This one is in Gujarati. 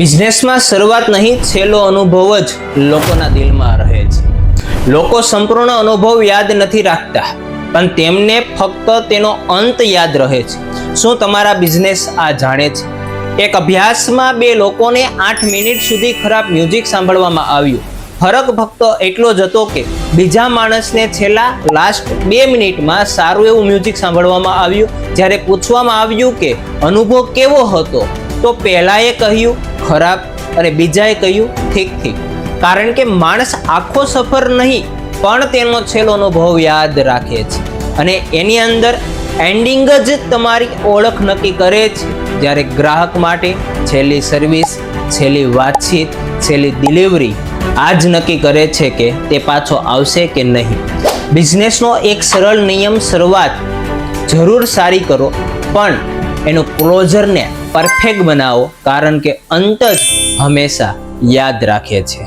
બિઝનેસમાં શરૂઆત નહીં, છેલ્લો અનુભવ જ લોકોના દિલમાં રહે છે. લોકો સંપૂર્ણ અનુભવ યાદ નથી રાખતા, પણ તેમને ફક્ત તેનો અંત યાદ રહે છે. શું તમારા બિઝનેસ આ જાણે છે? એક અભ્યાસમાં 2 લોકોને 8 મિનિટ સુધી ખરાબ મ્યુઝિક સાંભળવામાં આવ્યું. ફરક ફક્ત એટલો જ હતો કે બીજા માણસને લાસ્ટ 2 મિનિટમાં સારું એવું મ્યુઝિક સાંભળવામાં આવ્યું. જ્યારે પૂછવામાં આવ્યું કે અનુભવ કેવો હતો, તો પહેલાએ કહ્યું ખરાબ અને બીજાએ કહ્યું ઠીક. કારણ કે માણસ આખો સફર નહીં, પણ તેનો છેલ્લો અનુભવ યાદ રાખે છે. અને એની અંદર એન્ડિંગ જ તમારી ઓળખ નક્કી કરે છે. જ્યારે ગ્રાહક માટે છેલ્લી સર્વિસ, છેલ્લી વાતચીત, છેલ્લી ડિલિવરી આ જ નક્કી કરે છે કે તે પાછો આવશે કે નહીં. બિઝનેસનો એક સરળ નિયમ: શરૂઆત જરૂર સારી કરો, પણ એનું ક્લોઝરને પરફેક્ટ બનાવો, કારણ કે અંત જ હંમેશા યાદ રાખે છે.